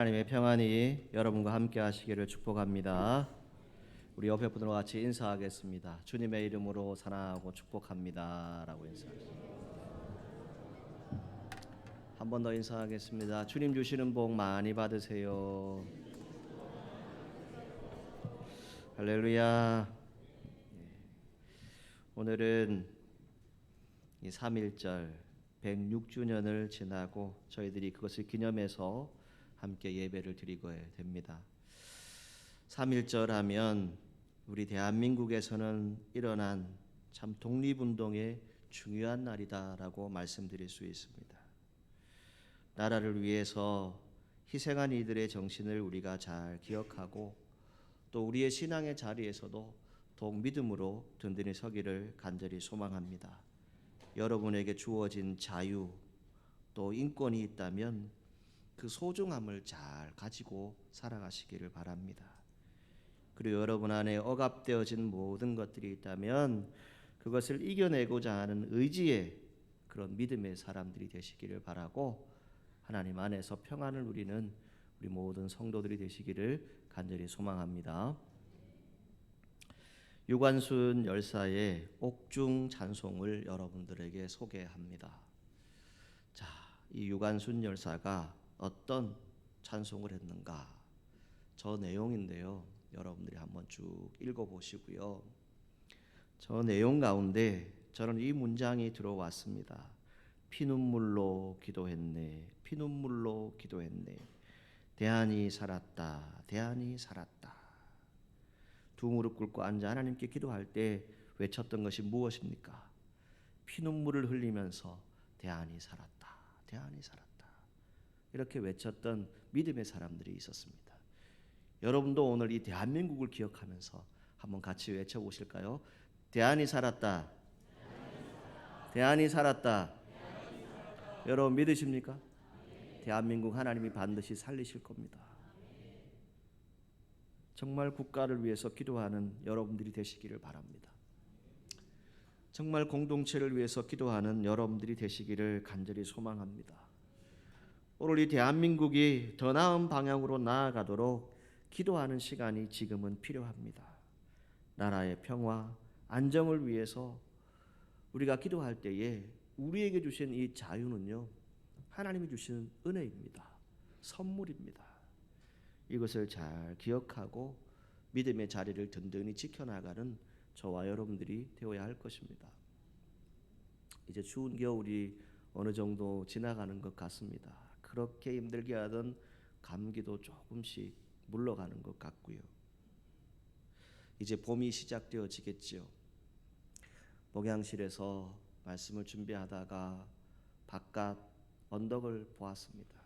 하나님의 평안이 여러분과 함께 하시기를 축복합니다. 우리 옆에 분들과 같이 인사하겠습니다. 주님의 이름으로 사랑하고 축복합니다 라고 인사하겠습니다. 한 번 더 인사하겠습니다. 주님 주시는 복 많이 받으세요. 할렐루야. 오늘은 이 3.1절 106주년을 지나고 저희들이 그것을 기념해서 함께 예배를 드리고 됩니다. 3.1절 하면 우리 대한민국에서는 일어난 참 독립운동의 중요한 날이다라고 말씀드릴 수 있습니다. 나라를 위해서 희생한 이들의 정신을 우리가 잘 기억하고 또 우리의 신앙의 자리에서도 더욱 믿음으로 든든히 서기를 간절히 소망합니다. 여러분에게 주어진 자유 또 인권이 있다면 그 소중함을 잘 가지고 살아가시기를 바랍니다. 그리고 여러분 안에 억압되어진 모든 것들이 있다면 그것을 이겨내고자 하는 의지의 그런 믿음의 사람들이 되시기를 바라고 하나님 안에서 평안을 누리는 우리 모든 성도들이 되시기를 간절히 소망합니다. 유관순 열사의 옥중 찬송을 여러분들에게 소개합니다. 자, 이 유관순 열사가 어떤 찬송을 했는가? 저 내용인데요. 여러분들이 한번 쭉 읽어보시고요. 저 내용 가운데 저는 이 문장이 들어왔습니다. 피눈물로 기도했네. 피눈물로 기도했네. 대안이 살았다. 대안이 살았다. 두 무릎 꿇고 앉아 하나님께 기도할 때 외쳤던 것이 무엇입니까? 피눈물을 흘리면서 대안이 살았다. 대안이 살았다. 이렇게 외쳤던 믿음의 사람들이 있었습니다. 여러분도 오늘 이 대한민국을 기억하면서 한번 같이 외쳐보실까요? 대안이 살았다. 대안이 살았다. 여러분 믿으십니까? 대한민국 하나님이 반드시 살리실 겁니다. 정말 국가를 위해서 기도하는 여러분들이 되시기를 바랍니다. 정말 공동체를 위해서 기도하는 여러분들이 되시기를 간절히 소망합니다. 오늘 이 대한민국이 더 나은 방향으로 나아가도록 기도하는 시간이 지금은 필요합니다. 나라의 평화, 안정을 위해서 우리가 기도할 때에 우리에게 주신 이 자유는요, 하나님이 주시는 은혜입니다. 선물입니다. 이것을 잘 기억하고 믿음의 자리를 든든히 지켜나가는 저와 여러분들이 되어야 할 것입니다. 이제 추운 겨울이 어느 정도 지나가는 것 같습니다. 그렇게 힘들게 하던 감기도 조금씩 물러가는 것 같고요. 이제 봄이 시작되어지겠지요. 목양실에서 말씀을 준비하다가 바깥 언덕을 보았습니다.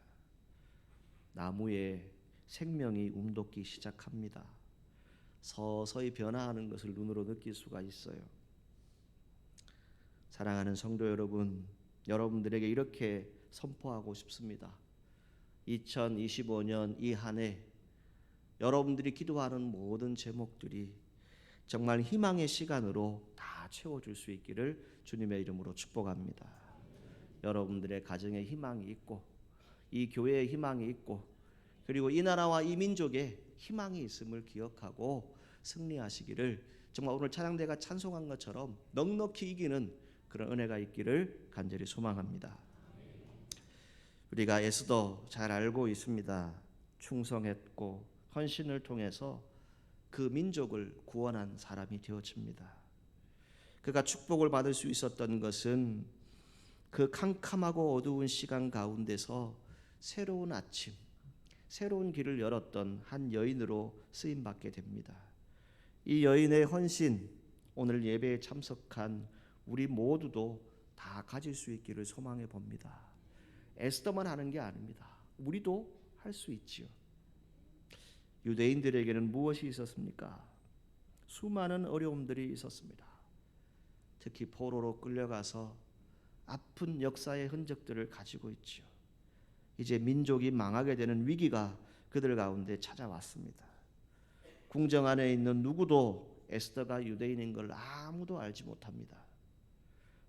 나무에 생명이 움돋기 시작합니다. 서서히 변화하는 것을 눈으로 느낄 수가 있어요. 사랑하는 성도 여러분, 여러분들에게 이렇게 선포하고 싶습니다. 2025년 이 한 해 여러분들이 기도하는 모든 제목들이 정말 희망의 시간으로 다 채워줄 수 있기를 주님의 이름으로 축복합니다. 여러분들의 가정에 희망이 있고 이 교회에 희망이 있고 그리고 이 나라와 이 민족에 희망이 있음을 기억하고 승리하시기를 정말 오늘 찬양대가 찬송한 것처럼 넉넉히 이기는 그런 은혜가 있기를 간절히 소망합니다. 우리가 에스더 잘 알고 있습니다. 충성했고 헌신을 통해서 그 민족을 구원한 사람이 되어집니다. 그가 축복을 받을 수 있었던 것은 그 캄캄하고 어두운 시간 가운데서 새로운 아침, 새로운 길을 열었던 한 여인으로 쓰임받게 됩니다. 이 여인의 헌신, 오늘 예배에 참석한 우리 모두도 다 가질 수 있기를 소망해 봅니다. 에스더만 하는 게 아닙니다. 우리도 할 수 있지요. 유대인들에게는 무엇이 있었습니까? 수많은 어려움들이 있었습니다. 특히 포로로 끌려가서 아픈 역사의 흔적들을 가지고 있지요. 이제 민족이 망하게 되는 위기가 그들 가운데 찾아왔습니다. 궁정 안에 있는 누구도 에스더가 유대인인 걸 아무도 알지 못합니다.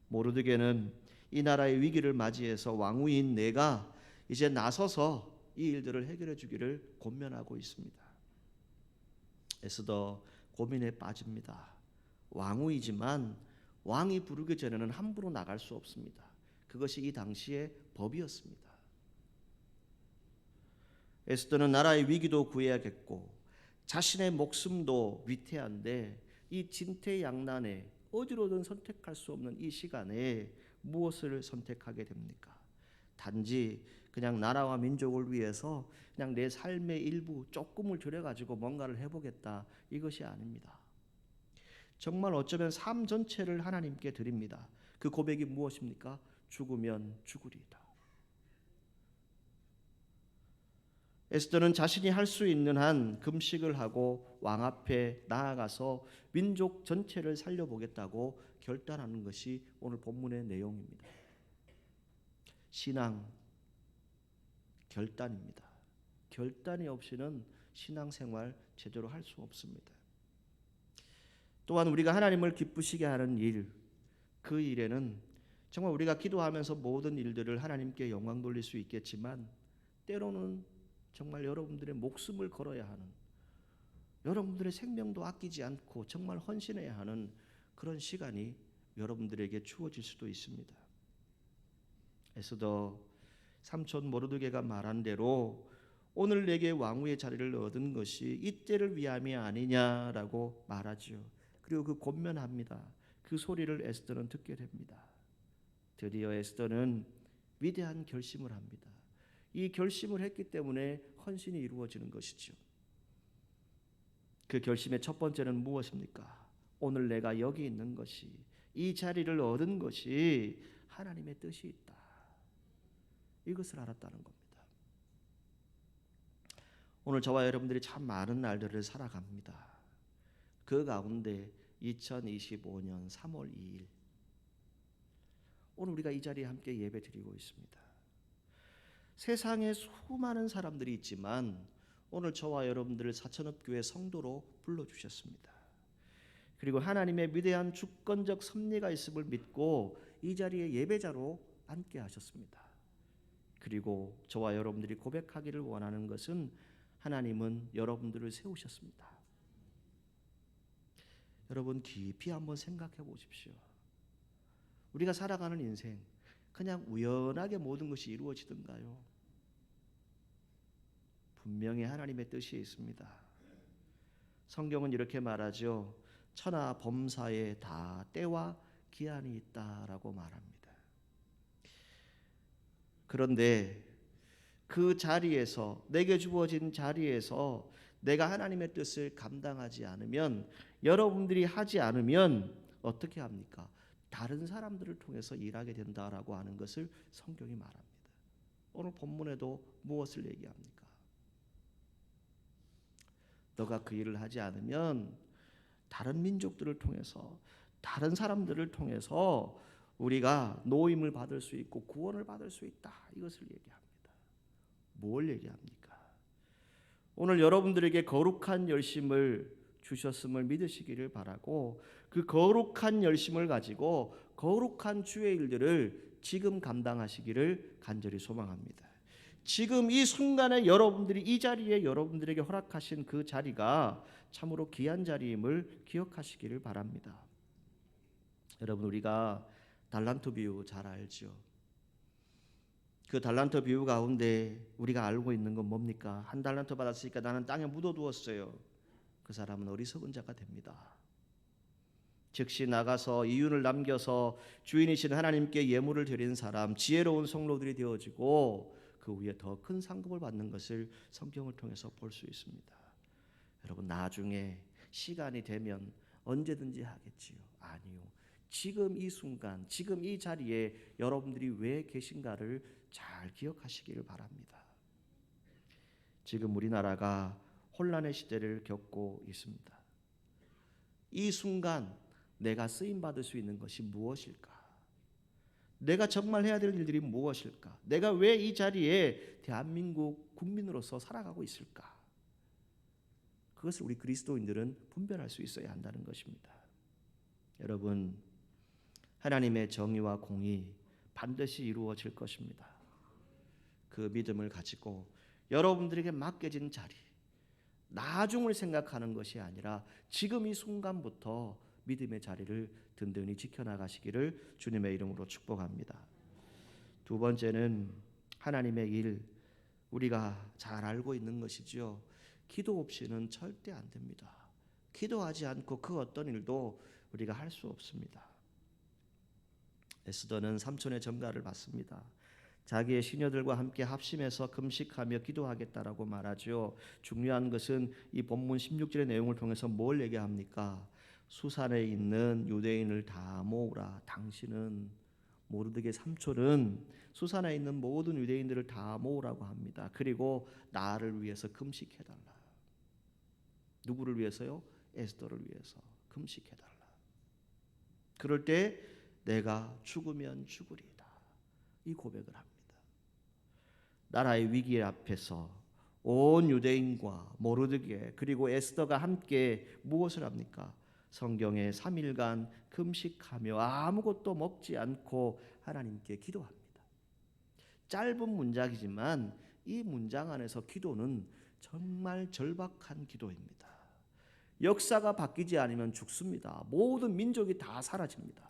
모르드게는 이 나라의 위기를 맞이해서 왕후인 내가 이제 나서서 이 일들을 해결해 주기를 권면하고 있습니다. 에스더 고민에 빠집니다. 왕후이지만 왕이 부르기 전에는 함부로 나갈 수 없습니다. 그것이 이 당시의 법이었습니다. 에스더는 나라의 위기도 구해야겠고 자신의 목숨도 위태한데 이 진퇴양난에 어디로든 선택할 수 없는 이 시간에 무엇을 선택하게 됩니까? 단지 그냥 나라와 민족을 위해서 그냥 내 삶의 일부 조금을 줄여가지고 뭔가를 해보겠다, 이것이 아닙니다. 정말 어쩌면 삶 전체를 하나님께 드립니다. 그 고백이 무엇입니까? 죽으면 죽으리이다. 에스더는 자신이 할 수 있는 한 금식을 하고 왕 앞에 나아가서 민족 전체를 살려보겠다고 결단하는 것이 오늘 본문의 내용입니다. 신앙, 결단입니다. 결단이 없이는 신앙생활 제대로 할 수 없습니다. 또한 우리가 하나님을 기쁘시게 하는 일, 그 일에는 정말 우리가 기도하면서 모든 일들을 하나님께 영광 돌릴 수 있겠지만 때로는 정말 여러분들의 목숨을 걸어야 하는, 여러분들의 생명도 아끼지 않고 정말 헌신해야 하는 그런 시간이 여러분들에게 주어질 수도 있습니다. 에스더 삼촌 모르드게가 말한 대로 오늘 내게 왕후의 자리를 얻은 것이 이때를 위함이 아니냐라고 말하죠. 그리고 그 권면합니다. 그 소리를 에스더는 듣게 됩니다. 드디어 에스더는 위대한 결심을 합니다. 이 결심을 했기 때문에 헌신이 이루어지는 것이죠. 그 결심의 첫 번째는 무엇입니까? 오늘 내가 여기 있는 것이, 이 자리를 얻은 것이 하나님의 뜻이 있다, 이것을 알았다는 겁니다. 오늘 저와 여러분들이 참 많은 날들을 살아갑니다. 그 가운데 2025년 3월 2일 오늘 우리가 이 자리에 함께 예배 드리고 있습니다. 세상에 수많은 사람들이 있지만 오늘 저와 여러분들을 사천읍교회 성도로 불러주셨습니다. 그리고 하나님의 위대한 주권적 섭리가 있음을 믿고 이 자리에 예배자로 앉게 하셨습니다. 그리고 저와 여러분들이 고백하기를 원하는 것은 하나님은 여러분들을 세우셨습니다. 여러분 깊이 한번 생각해 보십시오. 우리가 살아가는 인생 그냥 우연하게 모든 것이 이루어지던가요? 분명히 하나님의 뜻이 있습니다. 성경은 이렇게 말하죠. 천하 범사에 다 때와 기한이 있다라고 말합니다. 그런데 그 자리에서, 내게 주어진 자리에서 내가 하나님의 뜻을 감당하지 않으면, 여러분들이 하지 않으면 어떻게 합니까? 다른 사람들을 통해서 일하게 된다라고 하는 것을 성경이 말합니다. 오늘 본문에도 무엇을 얘기합니까? 너가 그 일을 하지 않으면 다른 민족들을 통해서, 다른 사람들을 통해서 우리가 노임을 받을 수 있고 구원을 받을 수 있다, 이것을 얘기합니다. 뭘 얘기합니까? 오늘 여러분들에게 거룩한 열심을 주셨음을 믿으시기를 바라고, 그 거룩한 열심을 가지고 거룩한 주의 일들을 지금 감당하시기를 간절히 소망합니다. 지금 이 순간에 여러분들이 이 자리에 여러분들에게 허락하신 그 자리가 참으로 귀한 자리임을 기억하시기를 바랍니다. 여러분, 우리가 달란트 비유 잘 알죠? 그 달란트 비유 가운데 우리가 알고 있는 건 뭡니까? 한 달란트 받았으니까 나는 땅에 묻어두었어요. 그 사람은 어리석은 자가 됩니다. 즉시 나가서 이윤을 남겨서 주인이신 하나님께 예물을 드리는 사람, 지혜로운 성로들이 되어지고 그 위에 더 큰 상급을 받는 것을 성경을 통해서 볼 수 있습니다. 여러분, 나중에 시간이 되면 언제든지 하겠지요? 아니요. 지금 이 순간, 지금 이 자리에 여러분들이 왜 계신가를 잘 기억하시기를 바랍니다. 지금 우리나라가 혼란의 시대를 겪고 있습니다. 이 순간 내가 쓰임받을 수 있는 것이 무엇일까? 내가 정말 해야 될 일들이 무엇일까? 내가 왜 이 자리에 대한민국 국민으로서 살아가고 있을까? 그것을 우리 그리스도인들은 분별할 수 있어야 한다는 것입니다. 여러분, 하나님의 정의와 공의 반드시 이루어질 것입니다. 그 믿음을 가지고 여러분들에게 맡겨진 자리, 나중을 생각하는 것이 아니라 지금 이 순간부터 믿음의 자리를 든든히 지켜나가시기를 주님의 이름으로 축복합니다. 두 번째는 하나님의 일, 우리가 잘 알고 있는 것이지요. 기도 없이는 절대 안 됩니다. 기도하지 않고 그 어떤 일도 우리가 할 수 없습니다. 에스더는 삼촌의 전가를 받습니다. 자기의 시녀들과 함께 합심해서 금식하며 기도하겠다라고 말하죠. 중요한 것은 이 본문 16절의 내용을 통해서 뭘 얘기합니까? 수산에 있는 유대인을 다 모으라. 당신은 모르드게 삼촌은 수산에 있는 모든 유대인들을 다 모으라고 합니다. 그리고 나를 위해서 금식해달라. 누구를 위해서요? 에스더를 위해서 금식해달라. 그럴 때 내가 죽으면 죽으리이다. 이 고백을 합니다. 나라의 위기 앞에서 온 유대인과 모르드게 그리고 에스더가 함께 무엇을 합니까? 성경에 3일간 금식하며 아무것도 먹지 않고 하나님께 기도합니다. 짧은 문장이지만 이 문장 안에서 기도는 정말 절박한 기도입니다. 역사가 바뀌지 않으면 죽습니다. 모든 민족이 다 사라집니다.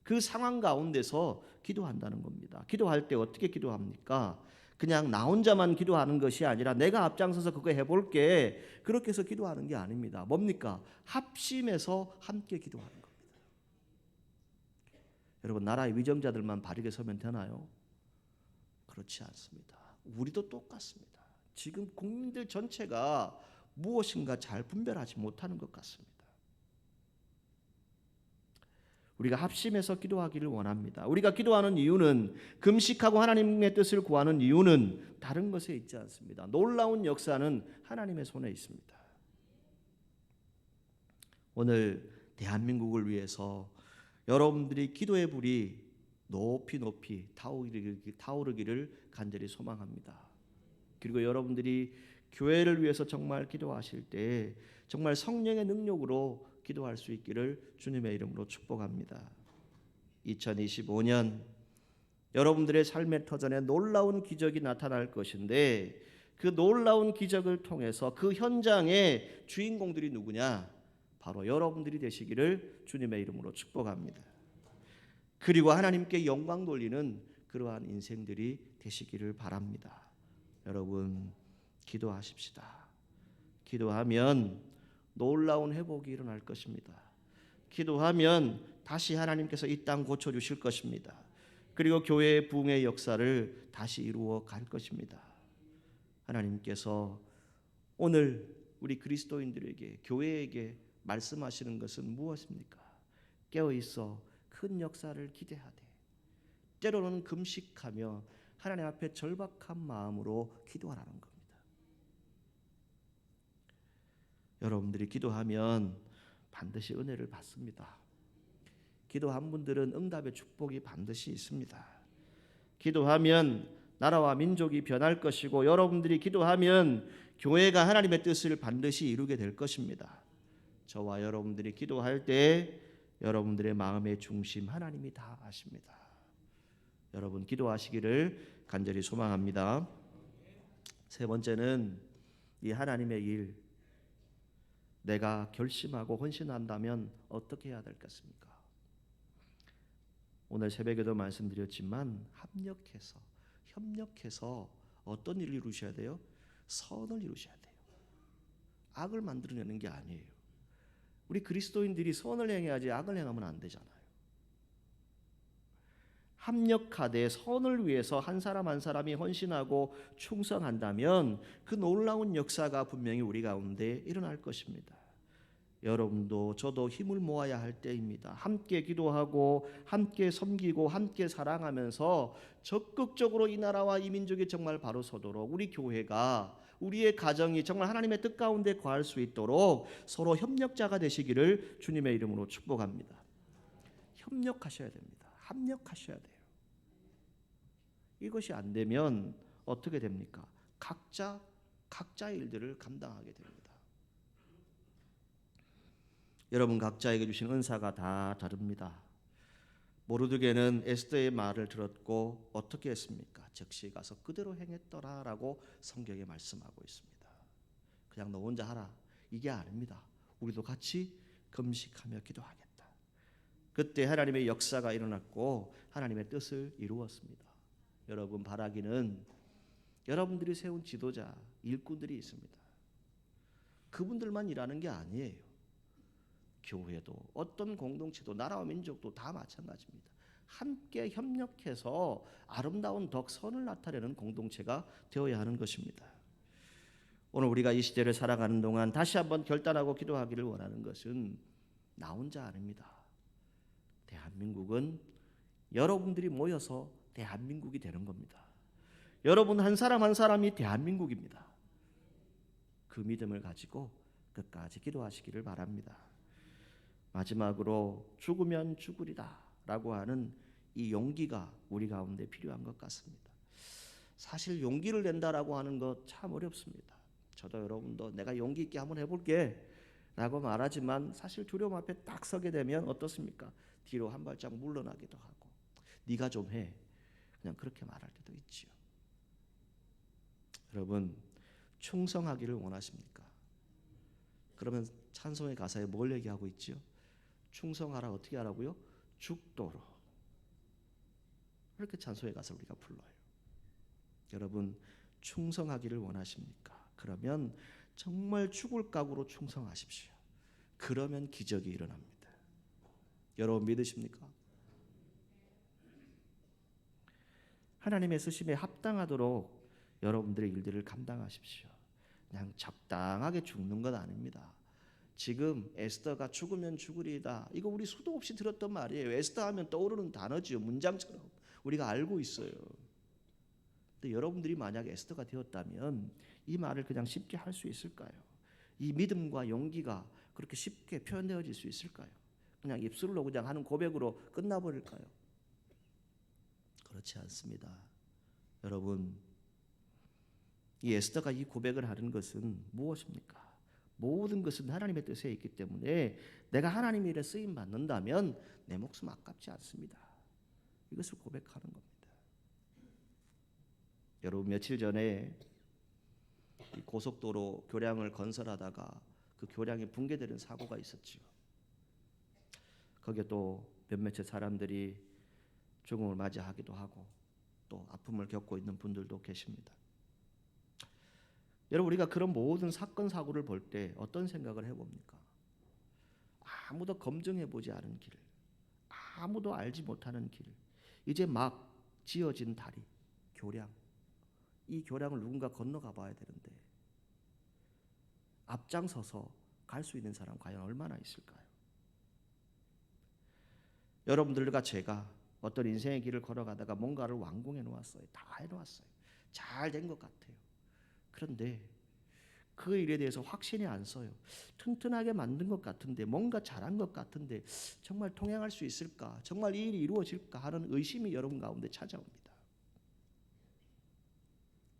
그 상황 가운데서 기도한다는 겁니다. 기도할 때 어떻게 기도합니까? 그냥 나 혼자만 기도하는 것이 아니라 내가 앞장서서 그거 해볼게, 그렇게 해서 기도하는 게 아닙니다. 뭡니까? 합심해서 함께 기도하는 겁니다. 여러분, 나라의 위정자들만 바르게 서면 되나요? 그렇지 않습니다. 우리도 똑같습니다. 지금 국민들 전체가 무엇인가 잘 분별하지 못하는 것 같습니다. 우리가 합심해서 기도하기를 원합니다. 우리가 기도하는 이유는, 금식하고 하나님의 뜻을 구하는 이유는 다른 것에 있지 않습니다. 놀라운 역사는 하나님의 손에 있습니다. 오늘 대한민국을 위해서 여러분들이 기도의 불이 높이 높이 타오르기를 간절히 소망합니다. 그리고 여러분들이 교회를 위해서 정말 기도하실 때 정말 성령의 능력으로 기도할 수 있기를 주님의 이름으로 축복합니다. 2025년 여러분들의 삶의 터전에 놀라운 기적이 나타날 것인데, 그 놀라운 기적을 통해서 그 현장의 주인공들이 누구냐? 바로 여러분들이 되시기를 주님의 이름으로 축복합니다. 그리고 하나님께 영광 돌리는 그러한 인생들이 되시기를 바랍니다. 여러분, 기도하십시다. 기도하면 놀라운 회복이 일어날 것입니다. 기도하면 다시 하나님께서 이 땅 고쳐주실 것입니다. 그리고 교회의 부흥의 역사를 다시 이루어 갈 것입니다. 하나님께서 오늘 우리 그리스도인들에게, 교회에게 말씀하시는 것은 무엇입니까? 깨어있어 큰 역사를 기대하되, 때로는 금식하며 하나님 앞에 절박한 마음으로 기도하라는 겁니다. 여러분들이 기도하면 반드시 은혜를 받습니다. 기도한 분들은 응답의 축복이 반드시 있습니다. 기도하면 나라와 민족이 변할 것이고, 여러분들이 기도하면 교회가 하나님의 뜻을 반드시 이루게 될 것입니다. 저와 여러분들이 기도할 때 여러분들의 마음의 중심 하나님이 다 아십니다. 여러분, 기도하시기를 간절히 소망합니다. 세 번째는 이 하나님의 일, 내가 결심하고 헌신한다면 어떻게 해야 될 것입니까? 오늘 새벽에도 말씀드렸지만 협력해서 어떤 일을 이루셔야 돼요? 선을 이루셔야 돼요. 악을 만들어내는 게 아니에요. 우리 그리스도인들이 선을 행해야지 악을 행하면 안 되잖아요. 합력하되 선을 위해서 한 사람 한 사람이 헌신하고 충성한다면 그 놀라운 역사가 분명히 우리 가운데 일어날 것입니다. 여러분도 저도 힘을 모아야 할 때입니다. 함께 기도하고 함께 섬기고 함께 사랑하면서 적극적으로 이 나라와 이 민족이 정말 바로 서도록, 우리 교회가, 우리의 가정이 정말 하나님의 뜻 가운데 거할 수 있도록 서로 협력자가 되시기를 주님의 이름으로 축복합니다. 협력하셔야 됩니다. 합력하셔야 돼요. 이것이 안 되면 어떻게 됩니까? 각자의 일들을 감당하게 됩니다. 여러분 각자에게 주신 은사가 다 다릅니다. 모르드게는 에스더의 말을 들었고 어떻게 했습니까? 즉시 가서 그대로 행했더라라고 성경에 말씀하고 있습니다. 그냥 너 혼자 하라 이게 아닙니다. 우리도 같이 금식하며 기도하겠다. 그때 하나님의 역사가 일어났고 하나님의 뜻을 이루었습니다. 여러분, 바라기는 여러분들이 세운 지도자, 일꾼들이 있습니다. 그분들만 일하는 게 아니에요. 교회도 어떤 공동체도 나라와 민족도 다 마찬가지입니다. 함께 협력해서 아름다운 덕선을 나타내는 공동체가 되어야 하는 것입니다. 오늘 우리가 이 시대를 살아가는 동안 다시 한번 결단하고 기도하기를 원하는 것은 나 혼자 아닙니다. 대한민국은 여러분들이 모여서 대한민국이 되는 겁니다. 여러분 한 사람 한 사람이 대한민국입니다. 그 믿음을 가지고 끝까지 기도하시기를 바랍니다. 마지막으로 죽으면 죽으리다 라고 하는 이 용기가 우리 가운데 필요한 것 같습니다. 사실 용기를 낸다라고 하는 것 참 어렵습니다. 저도 여러분도 내가 용기 있게 한번 해볼게 라고 말하지만 사실 두려움 앞에 딱 서게 되면 어떻습니까? 뒤로 한 발짝 물러나기도 하고 네가 좀 해 그냥 그렇게 말할 때도 있지요. 여러분, 충성하기를 원하십니까? 그러면 찬송의 가사에 뭘 얘기하고 있지요? 충성하라 어떻게 하라고요? 죽도록. 그렇게 찬송의 가사 우리가 불러요. 여러분, 충성하기를 원하십니까? 그러면 정말 죽을 각오로 충성하십시오. 그러면 기적이 일어납니다. 여러분 믿으십니까? 하나님의 쓰심에 합당하도록 여러분들의 일들을 감당하십시오. 그냥 적당하게 죽는 건 아닙니다. 지금 에스더가 죽으면 죽으리이다. 이거 우리 수도 없이 들었던 말이에요. 에스더 하면 떠오르는 단어지요. 문장처럼 우리가 알고 있어요. 근데 여러분들이 만약 에스더가 되었다면 이 말을 그냥 쉽게 할 수 있을까요? 이 믿음과 용기가 그렇게 쉽게 표현되어질 수 있을까요? 그냥 입술로 그냥 하는 고백으로 끝나버릴까요? 그렇지 않습니다. 여러분, 이 에스더가 이 고백을 하는 것은 무엇입니까? 모든 것은 하나님의 뜻에 있기 때문에 내가 하나님의 일에 쓰임 받는다면 내 목숨 아깝지 않습니다. 이것을 고백하는 겁니다. 여러분, 며칠 전에 이 고속도로 교량을 건설하다가 그 교량이 붕괴되는 사고가 있었지요. 거기에 또 몇몇의 사람들이 죽음을 맞이하기도 하고 또 아픔을 겪고 있는 분들도 계십니다. 여러분, 우리가 그런 모든 사건 사고를 볼 때 어떤 생각을 해봅니까? 아무도 검증해보지 않은 길, 아무도 알지 못하는 길, 이제 막 지어진 다리, 교량, 이 교량을 누군가 건너가 봐야 되는데 앞장서서 갈 수 있는 사람 과연 얼마나 있을까요? 여러분들과 제가 어떤 인생의 길을 걸어가다가 뭔가를 완공해 놓았어요. 다 해놓았어요. 잘 된 것 같아요. 그런데 그 일에 대해서 확신이 안 서요. 튼튼하게 만든 것 같은데, 뭔가 잘한 것 같은데 정말 통행할 수 있을까? 정말 이 일이 이루어질까 하는 의심이 여러분 가운데 찾아옵니다.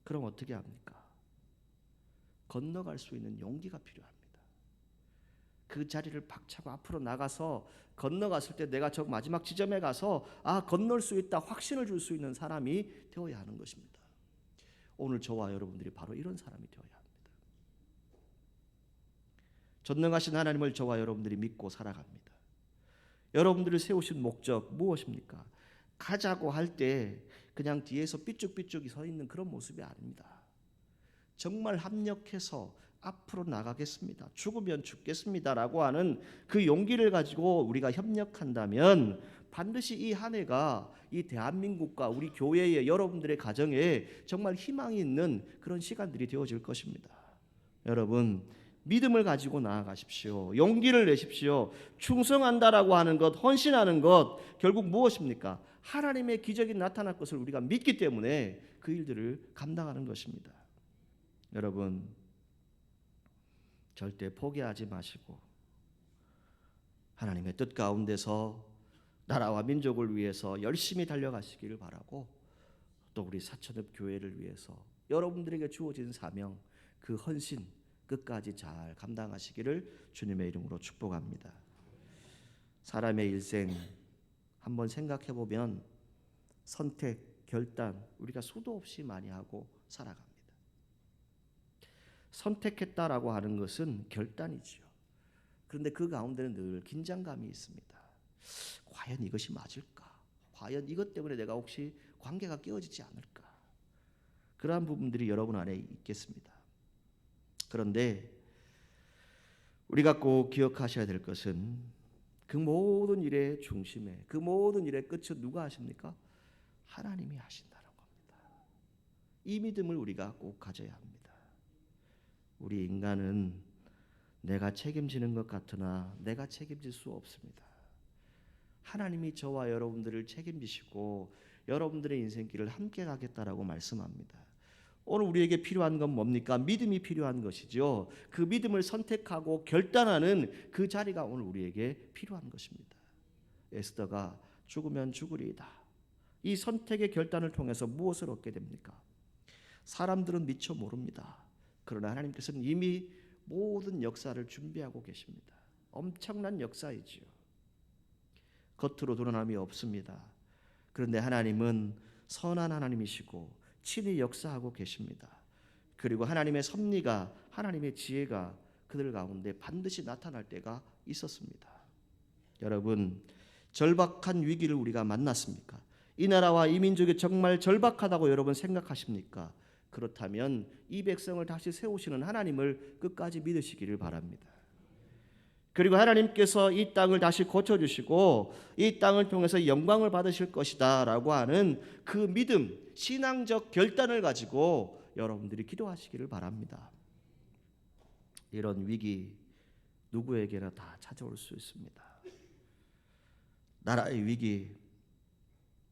그럼 어떻게 합니까? 건너갈 수 있는 용기가 필요합니다. 그 자리를 박차고 앞으로 나가서 건너갔을 때 내가 저 마지막 지점에 가서 건널 수 있다 확신을 줄 수 있는 사람이 되어야 하는 것입니다. 오늘 저와 여러분들이 바로 이런 사람이 되어야 합니다. 전능하신 하나님을 저와 여러분들이 믿고 살아갑니다. 여러분들을 세우신 목적 무엇입니까? 가자고 할 때 그냥 뒤에서 삐쭉삐쭉 서 있는 그런 모습이 아닙니다. 정말 합력해서 앞으로 나가겠습니다. 죽으면 죽겠습니다라고 하는 그 용기를 가지고 우리가 협력한다면 반드시 이 한 해가 이 대한민국과 우리 교회의 여러분들의 가정에 정말 희망이 있는 그런 시간들이 되어질 것입니다. 여러분, 믿음을 가지고 나아가십시오. 용기를 내십시오. 충성한다라고 하는 것, 헌신하는 것, 결국 무엇입니까? 하나님의 기적이 나타날 것을 우리가 믿기 때문에 그 일들을 감당하는 것입니다. 여러분, 절대 포기하지 마시고 하나님의 뜻 가운데서 나라와 민족을 위해서 열심히 달려가시기를 바라고, 또 우리 사천읍 교회를 위해서 여러분들에게 주어진 사명, 그 헌신 끝까지 잘 감당하시기를 주님의 이름으로 축복합니다. 사람의 일생 한번 생각해 보면 선택, 결단 우리가 수도 없이 많이 하고 살아갑니다. 선택했다라고 하는 것은 결단이죠. 그런데 그 가운데는 늘 긴장감이 있습니다. 과연 이것이 맞을까? 과연 이것 때문에 내가 혹시 관계가 깨어지지 않을까? 그러한 부분들이 여러분 안에 있겠습니다. 그런데 우리가 꼭 기억하셔야 될 것은 그 모든 일의 중심에, 그 모든 일의 끝을 누가 하십니까? 하나님이 하신다는 겁니다. 이 믿음을 우리가 꼭 가져야 합니다. 우리 인간은 내가 책임지는 것 같으나 내가 책임질 수 없습니다. 하나님이 저와 여러분들을 책임지시고 여러분들의 인생길을 함께 가겠다라고 말씀합니다. 오늘 우리에게 필요한 건 뭡니까? 믿음이 필요한 것이죠. 그 믿음을 선택하고 결단하는 그 자리가 오늘 우리에게 필요한 것입니다. 에스더가 죽으면 죽으리이다. 이 선택의 결단을 통해서 무엇을 얻게 됩니까? 사람들은 미처 모릅니다. 그러나 하나님께서는 이미 모든 역사를 준비하고 계십니다. 엄청난 역사이지요. 겉으로 드러남이 없습니다. 그런데 하나님은 선한 하나님이시고 친히 역사하고 계십니다. 그리고 하나님의 섭리가, 하나님의 지혜가 그들 가운데 반드시 나타날 때가 있었습니다. 여러분, 절박한 위기를 우리가 만났습니까? 이 나라와 이 민족이 정말 절박하다고 여러분 생각하십니까? 그렇다면 이 백성을 다시 세우시는 하나님을 끝까지 믿으시기를 바랍니다. 그리고 하나님께서 이 땅을 다시 고쳐주시고 이 땅을 통해서 영광을 받으실 것이다 라고 하는 그 믿음, 신앙적 결단을 가지고 여러분들이 기도하시기를 바랍니다. 이런 위기 누구에게나 다 찾아올 수 있습니다. 나라의 위기,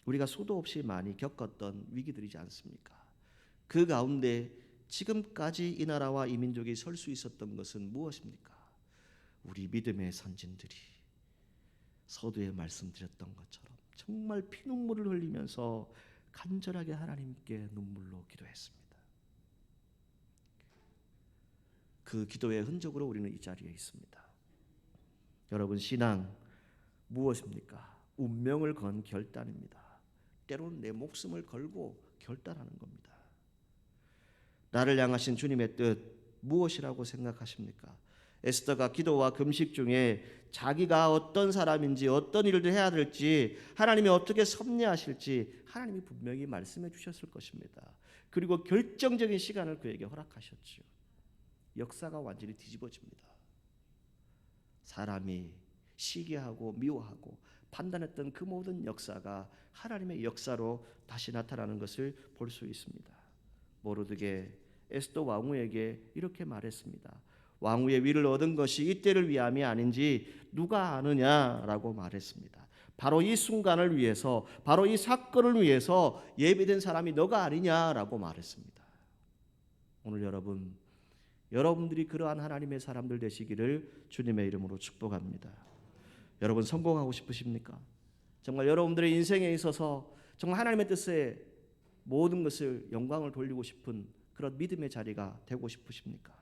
우리가 수도 없이 많이 겪었던 위기들이지 않습니까? 그 가운데 지금까지 이 나라와 이 민족이 설 수 있었던 것은 무엇입니까? 우리 믿음의 선진들이 서두에 말씀드렸던 것처럼 정말 피눈물을 흘리면서 간절하게 하나님께 눈물로 기도했습니다. 그 기도의 흔적으로 우리는 이 자리에 있습니다. 여러분, 신앙 무엇입니까? 운명을 건 결단입니다. 때로는 내 목숨을 걸고 결단하는 겁니다. 나를 향하신 주님의 뜻 무엇이라고 생각하십니까? 에스더가 기도와 금식 중에 자기가 어떤 사람인지 어떤 일을 해야 될지 하나님이 어떻게 섭리하실지 하나님이 분명히 말씀해 주셨을 것입니다. 그리고 결정적인 시간을 그에게 허락하셨죠. 역사가 완전히 뒤집어집니다. 사람이 시기하고 미워하고 판단했던 그 모든 역사가 하나님의 역사로 다시 나타나는 것을 볼 수 있습니다. 모르드게 에스더 왕후에게 이렇게 말했습니다. 왕후의 위를 얻은 것이 이때를 위함이 아닌지 누가 아느냐라고 말했습니다. 바로 이 순간을 위해서, 바로 이 사건을 위해서 예비된 사람이 너가 아니냐라고 말했습니다. 오늘 여러분들이 그러한 하나님의 사람들 되시기를 주님의 이름으로 축복합니다. 여러분 성공하고 싶으십니까? 정말 여러분들의 인생에 있어서 정말 하나님의 뜻에 모든 것을 영광을 돌리고 싶은 그런 믿음의 자리가 되고 싶으십니까?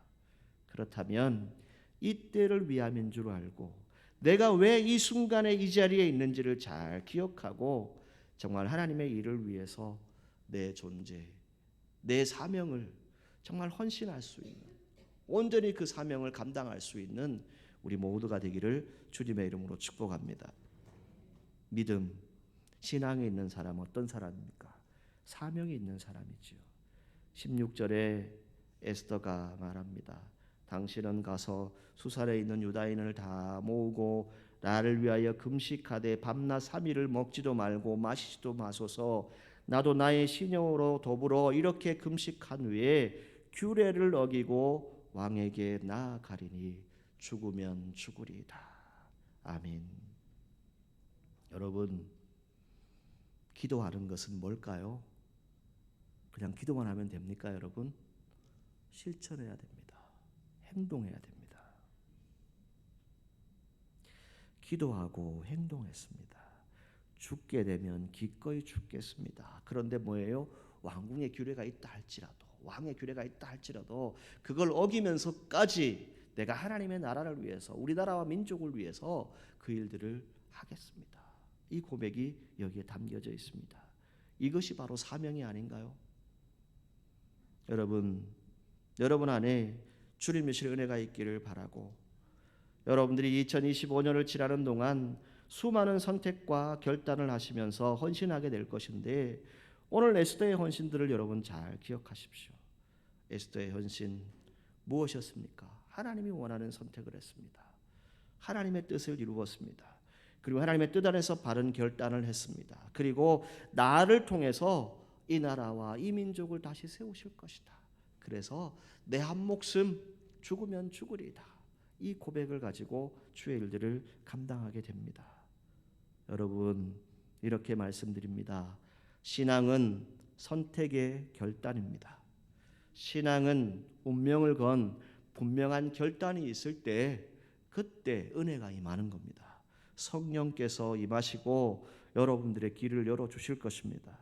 그렇다면 이때를 위함인 줄 알고 내가 왜 이 순간에 이 자리에 있는지를 잘 기억하고 정말 하나님의 일을 위해서 내 존재, 내 사명을 정말 헌신할 수 있는, 온전히 그 사명을 감당할 수 있는 우리 모두가 되기를 주님의 이름으로 축복합니다. 믿음, 신앙에 있는 사람 어떤 사람입니까? 사명이 있는 사람이지요. 16절에 에스더가 말합니다. 당신은 가서 수살에 있는 유다인을 다 모으고 나를 위하여 금식하되 밤낮 3일을 먹지도 말고 마시지도 마소서. 나도 나의 시녀로 더불어 이렇게 금식한 후에 규례를 어기고 왕에게 나아가리니 죽으면 죽으리이다. 아멘. 여러분, 기도하는 것은 뭘까요? 그냥 기도만 하면 됩니까, 여러분? 실천해야 됩니다. 행동해야 됩니다. 기도하고 행동했습니다. 죽게 되면 기꺼이 죽겠습니다. 그런데 뭐예요? 왕궁의 규례가 있다 할지라도, 왕의 규례가 있다 할지라도 그걸 어기면서까지 내가 하나님의 나라를 위해서, 우리나라와 민족을 위해서 그 일들을 하겠습니다. 이 고백이 여기에 담겨져 있습니다. 이것이 바로 사명이 아닌가요? 여러분 안에 주님의 은혜가 있기를 바라고, 여러분들이 2025년을 지나는 동안 수많은 선택과 결단을 하시면서 헌신하게 될 것인데, 오늘 에스더의 헌신들을 여러분 잘 기억하십시오. 에스더의 헌신 무엇이었습니까? 하나님이 원하는 선택을 했습니다. 하나님의 뜻을 이루었습니다. 그리고 하나님의 뜻 안에서 바른 결단을 했습니다. 그리고 나를 통해서 이 나라와 이 민족을 다시 세우실 것이다. 그래서 내 한 목숨 죽으면 죽으리다. 이 고백을 가지고 주의 일들을 감당하게 됩니다. 여러분, 이렇게 말씀드립니다. 신앙은 선택의 결단입니다. 신앙은 운명을 건 분명한 결단이 있을 때, 그때 은혜가 임하는 겁니다. 성령께서 임하시고 여러분들의 길을 열어주실 것입니다.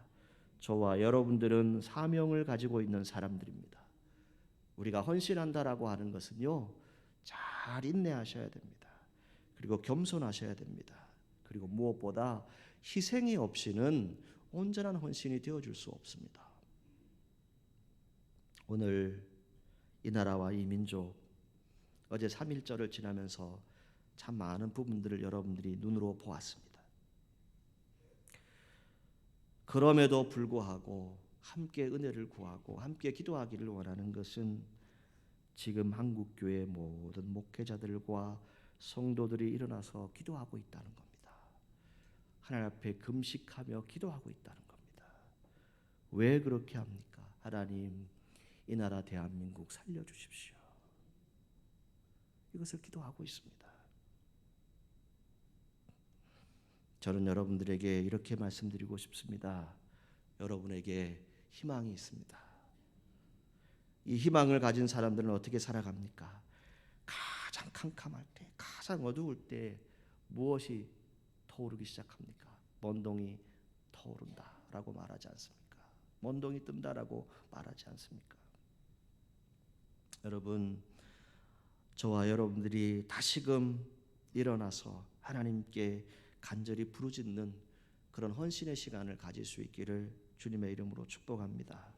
저와 여러분들은 사명을 가지고 있는 사람들입니다. 우리가 헌신한다라고 하는 것은요, 잘 인내하셔야 됩니다. 그리고 겸손하셔야 됩니다. 그리고 무엇보다 희생이 없이는 온전한 헌신이 되어줄 수 없습니다. 오늘 이 나라와 이 민족, 어제 3.1절을 지나면서 참 많은 부분들을 여러분들이 눈으로 보았습니다. 그럼에도 불구하고 함께 은혜를 구하고 함께 기도하기를 원하는 것은 지금 한국교회 모든 목회자들과 성도들이 일어나서 기도하고 있다는 겁니다. 하나님 앞에 금식하며 기도하고 있다는 겁니다. 왜 그렇게 합니까? 하나님, 이 나라 대한민국 살려주십시오. 이것을 기도하고 있습니다. 저는 여러분들에게 이렇게 말씀드리고 싶습니다. 여러분에게 희망이 있습니다. 이 희망을 가진 사람들은 어떻게 살아갑니까? 가장 캄캄할 때, 가장 어두울 때 무엇이 터오르기 시작합니까? 먼동이 터오른다라고 말하지 않습니까? 먼동이 뜬다라고 말하지 않습니까? 여러분, 저와 여러분들이 다시금 일어나서 하나님께 간절히 부르짖는 그런 헌신의 시간을 가질 수 있기를 주님의 이름으로 축복합니다.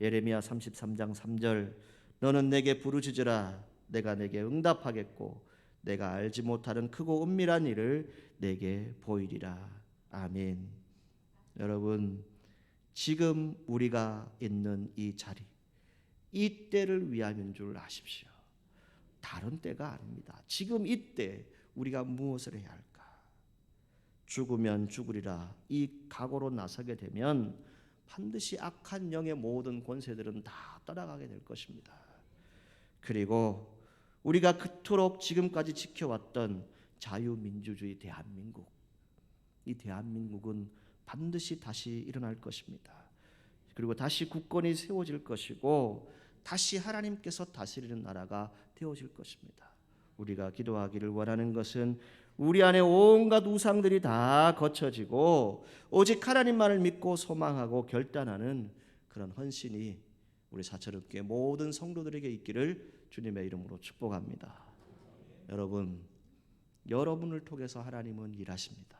예레미야 33장 3절, 너는 내게 부르짖으라. 내가 내게 응답하겠고 내가 알지 못하는 크고 은밀한 일을 내게 보이리라. 아멘. 여러분, 지금 우리가 있는 이 자리, 이 때를 위함인 줄 아십시오. 다른 때가 아닙니다. 지금 이때 우리가 무엇을 해야 할까? 죽으면 죽으리라. 이 각오로 나서게 되면 반드시 악한 영의 모든 권세들은 다 떠나가게 될 것입니다. 그리고 우리가 그토록 지금까지 지켜왔던 자유민주주의 대한민국, 이 대한민국은 반드시 다시 일어날 것입니다. 그리고 다시 국권이 세워질 것이고 다시 하나님께서 다스리는 나라가 되어질 것입니다. 우리가 기도하기를 원하는 것은 우리 안에 온갖 우상들이 다 거쳐지고 오직 하나님만을 믿고 소망하고 결단하는 그런 헌신이 우리 사철읍교회 모든 성도들에게 있기를 주님의 이름으로 축복합니다. 여러분을 통해서 하나님은 일하십니다.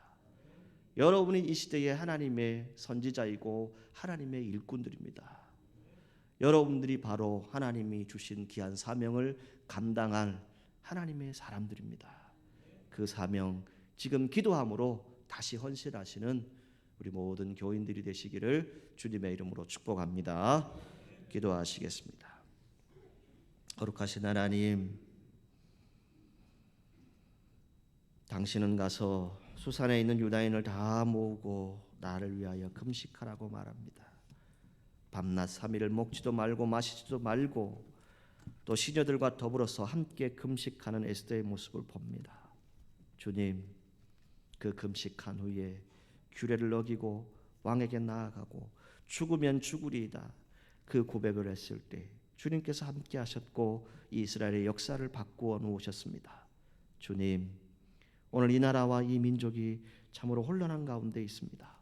여러분이 이 시대에 하나님의 선지자이고 하나님의 일꾼들입니다. 여러분들이 바로 하나님이 주신 귀한 사명을 감당할 하나님의 사람들입니다. 그 사명, 지금 기도함으로 다시 헌신하시는 우리 모든 교인들이 되시기를 주님의 이름으로 축복합니다. 기도하시겠습니다. 거룩하신 하나님, 당신은 가서 수산에 있는 유다인을 다 모으고 나를 위하여 금식하라고 말합니다. 밤낮 3일을 먹지도 말고 마시지도 말고 또 시녀들과 더불어서 함께 금식하는 에스더의 모습을 봅니다. 주님, 그 금식한 후에 규례를 어기고 왕에게 나아가고 죽으면 죽으리이다, 그 고백을 했을 때 주님께서 함께 하셨고 이스라엘의 역사를 바꾸어 놓으셨습니다. 주님, 오늘 이 나라와 이 민족이 참으로 혼란한 가운데 있습니다.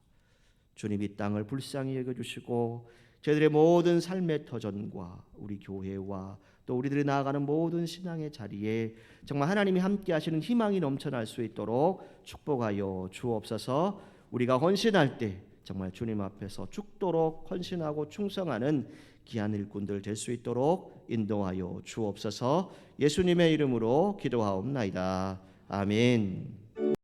주님, 이 땅을 불쌍히 여겨주시고 저희들의 모든 삶의 터전과 우리 교회와 또 우리들이 나아가는 모든 신앙의 자리에 정말 하나님이 함께 하시는 희망이 넘쳐날 수 있도록 축복하여 주옵소서. 우리가 헌신할 때 정말 주님 앞에서 죽도록 헌신하고 충성하는 귀한 일꾼들 될 수 있도록 인도하여 주옵소서. 예수님의 이름으로 기도하옵나이다. 아멘.